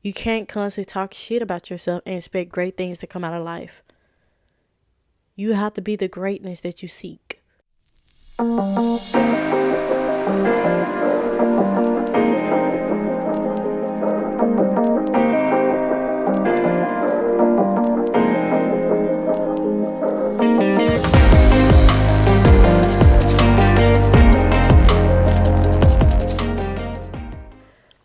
You can't constantly talk shit about yourself and expect great things to come out of life. You have to be the greatness that you seek.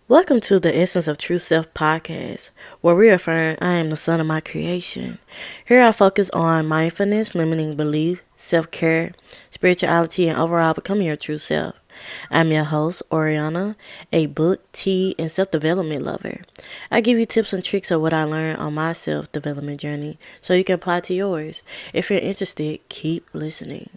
Welcome to the Essence of True Self podcast, where we affirm I am the son of my creation. Here I focus on mindfulness, limiting belief, self-care, spirituality, and overall becoming your true self. I'm your host, Oriana, a book, tea, and self-development lover. I give you tips and tricks of what I learned on my self-development journey so you can apply to yours. If you're interested, keep listening.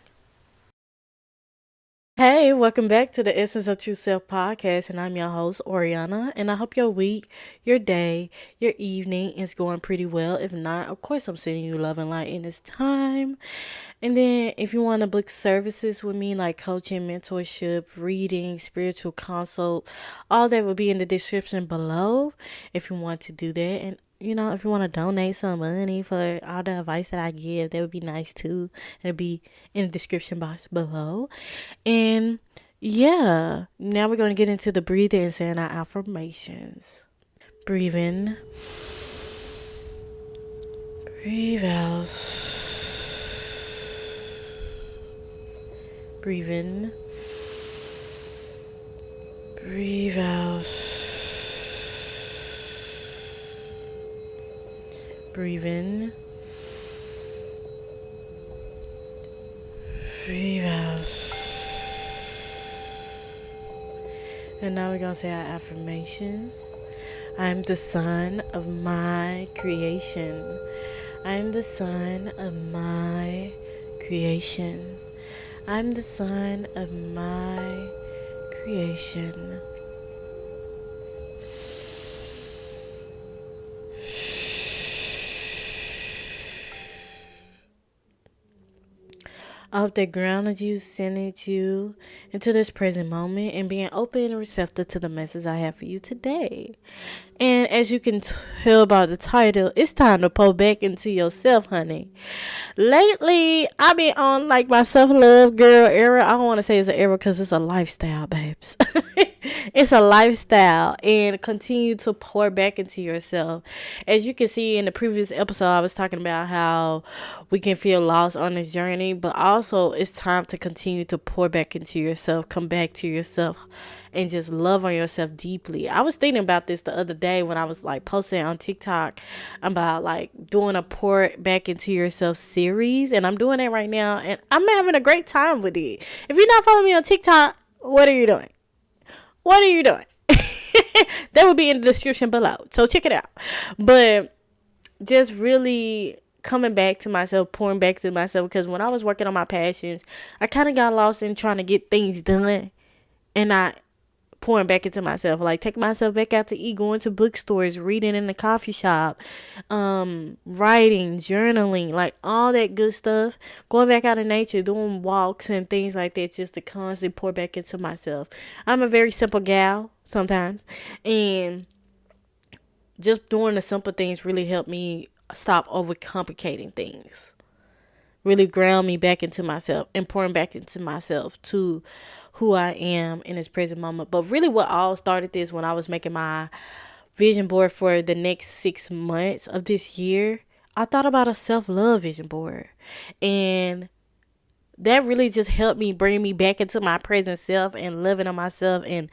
Hey, welcome back to the Essence of True Self podcast, and I'm your host, Oriana, and I hope your week, your day, your evening is going pretty well. If not, of course, I'm sending you love and light in this time. And then if you want to book services with me, like coaching, mentorship, reading, spiritual consult, all that will be in the description below if you want to do that. And if you want to donate some money for all the advice that I give, that would be nice too. It'll be in the description box below. And yeah, now we're going to get into the breathing and saying our affirmations. Breathe in, breathe out. Breathe in, breathe out. Breathe in, breathe out. And now we're going to say our affirmations. I'm the son of my creation. I'm the son of my creation. I'm the son of my creation. I hope that grounded you, centered you into this present moment and being open and receptive to the message I have for you today. And as you can tell by the title, it's time to pull back into yourself, honey. Lately, I've been on like my self-love girl era. I don't want to say it's an era because it's a lifestyle, babes. It's a lifestyle, and continue to pour back into yourself. As you can see in the previous episode, I was talking about how we can feel lost on this journey, but also it's time to continue to pour back into yourself, come back to yourself, and just love on yourself deeply. I was thinking about this the other day when I was like posting on TikTok about like doing a pour back into yourself series, and I'm doing it right now, and I'm having a great time with it. If you're not following me on TikTok, what are you doing? What are you doing? That will be in the description below, so check it out. But just really coming back to myself, pouring back to myself, because when I was working on my passions, I kind of got lost in trying to get things done and not pouring back into myself, like taking myself back out to eat, going to bookstores, reading in the coffee shop, writing, journaling, like all that good stuff, going back out in nature, doing walks and things like that, just to constantly pour back into myself. I'm a very simple gal sometimes, and just doing the simple things really helped me stop overcomplicating things, really ground me back into myself and pouring back into myself to who I am in this present moment. But really what all started this when I was making my vision board for the next 6 months of this year. I thought about a self-love vision board, and that really just helped me bring me back into my present self and loving on myself and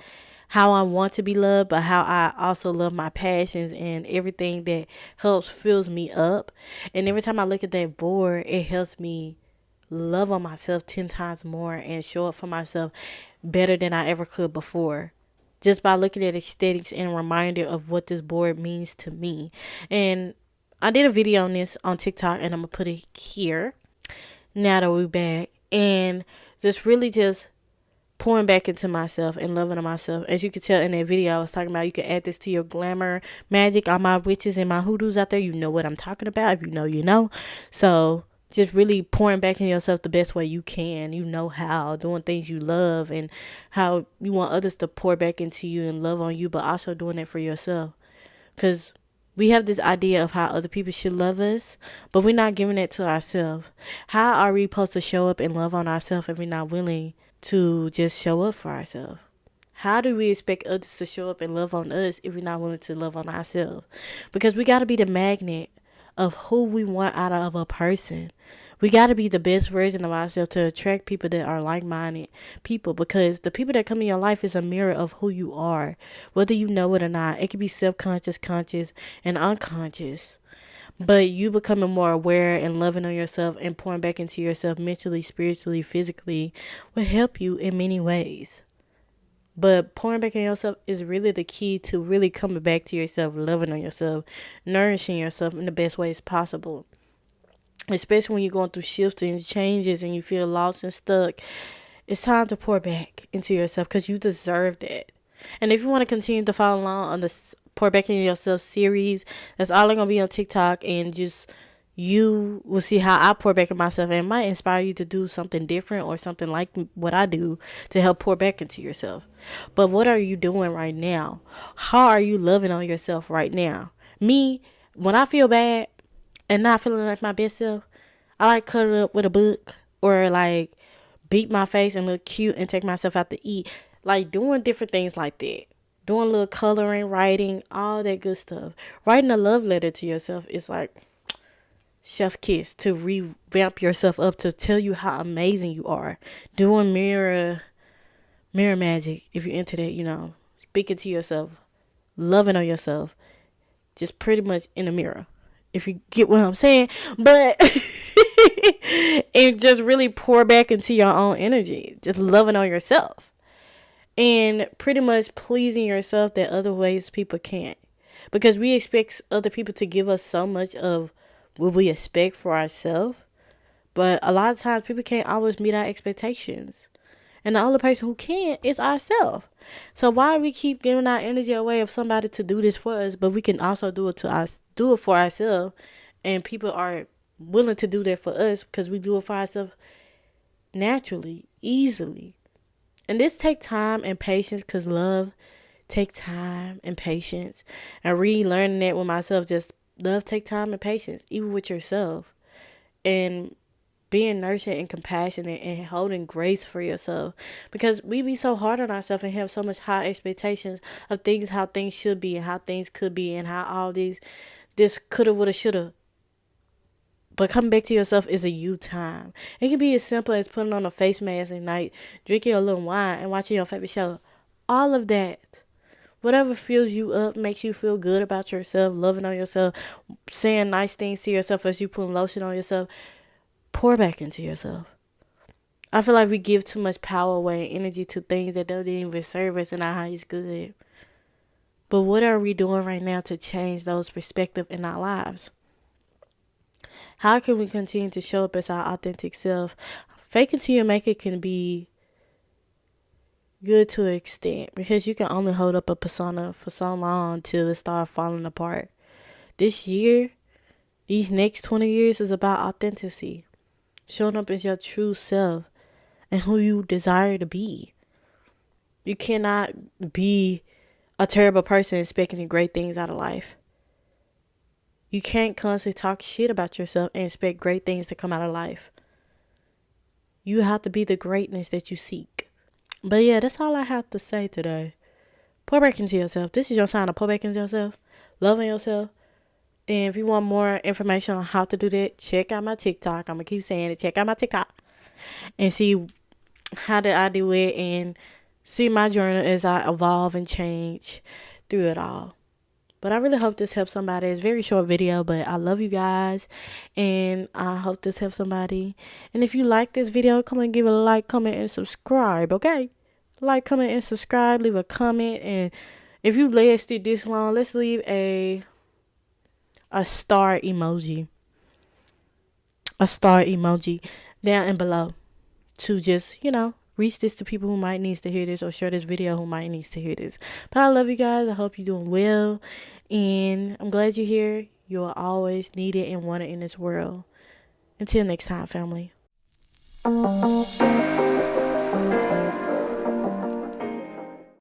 how I want to be loved, but how I also love my passions and everything that helps fills me up. And every time I look at that board, it helps me love on myself 10 times more and show up for myself better than I ever could before. Just by looking at aesthetics and a reminder of what this board means to me. And I did a video on this on TikTok, and I'm going to put it here now that we're back. And just really just pouring back into myself and loving on myself. As you can tell in that video, I was talking about you can add this to your glamour magic. All my witches and my hoodoos out there, you know what I'm talking about. If you know, you know. So just really pouring back in yourself the best way you can. You know how. Doing things you love and how you want others to pour back into you and love on you, but also doing it for yourself. Because we have this idea of how other people should love us, but we're not giving it to ourselves. How are we supposed to show up and love on ourselves if we're not willing to just show up for ourselves? How do we expect others to show up and love on us if we're not willing to love on ourselves? Because we got to be the magnet of who we want out of a person. We got to be the best version of ourselves to attract people that are like-minded people, because the people that come in your life is a mirror of who you are, whether you know it or not. It could be subconscious, conscious, and unconscious. But you becoming more aware and loving on yourself and pouring back into yourself mentally, spiritually, physically will help you in many ways. But pouring back on yourself is really the key to really coming back to yourself, loving on yourself, nourishing yourself in the best ways possible. Especially when you're going through shifts and changes and you feel lost and stuck. It's time to pour back into yourself because you deserve that. And if you want to continue to follow along on this Pour Back in Yourself series, that's all going to be on TikTok, and just you will see how I pour back in myself, and it might inspire you to do something different or something like what I do to help pour back into yourself. But what are you doing right now? How are you loving on yourself right now? Me, when I feel bad and not feeling like my best self, I like cuddle up with a book or like beat my face and look cute and take myself out to eat. Like doing different things like that. Doing a little coloring, writing, all that good stuff. Writing a love letter to yourself is like chef kiss to revamp yourself up, to tell you how amazing you are. Doing mirror magic, if you're into that, speaking to yourself, loving on yourself, just pretty much in the mirror, if you get what I'm saying. But and just really pour back into your own energy, just loving on yourself and pretty much pleasing yourself that other ways people can't, because we expect other people to give us so much of what we expect for ourselves, but a lot of times people can't always meet our expectations, and the only person who can is ourselves. So why we keep giving our energy away of somebody to do this for us, but we can also do it for ourselves, and people are willing to do that for us because we do it for ourselves naturally, easily. And this take time and patience, because love take time and patience. And relearning that with myself, just love take time and patience, even with yourself. And being nurturing and compassionate and holding grace for yourself, because we be so hard on ourselves and have so much high expectations of things, how things should be and how things could be and how all this coulda, woulda, shoulda. But coming back to yourself is a you time. It can be as simple as putting on a face mask at night, drinking a little wine, and watching your favorite show. All of that. Whatever fills you up, makes you feel good about yourself, loving on yourself, saying nice things to yourself as you putting lotion on yourself, pour back into yourself. I feel like we give too much power away and energy to things that don't even serve us and our highest good. But what are we doing right now to change those perspectives in our lives? How can we continue to show up as our authentic self? Fake it till you make it can be good to an extent, because you can only hold up a persona for so long till it starts falling apart. This year, these next 20 years is about authenticity. Showing up as your true self and who you desire to be. You cannot be a terrible person expecting great things out of life. You can't constantly talk shit about yourself and expect great things to come out of life. You have to be the greatness that you seek. But yeah, that's all I have to say today. Pour back into yourself. This is your sign to pour back into yourself. Loving yourself. And if you want more information on how to do that, check out my TikTok. I'm going to keep saying it. Check out my TikTok. And see how did I do it. And see my journey as I evolve and change through it all. But I really hope this helps somebody. It's a very short video, but I love you guys. And I hope this helps somebody. And if you like this video, come and give it a like, comment, and subscribe, okay? Like, comment, and subscribe. Leave a comment. And if you lasted this long, let's leave a star emoji. A star emoji down and below. To just, reach this to people who might needs to hear this, or share this video who might needs to hear this. But I love you guys. I hope you're doing well. And I'm glad you're here. You are always needed and wanted in this world. Until next time, family.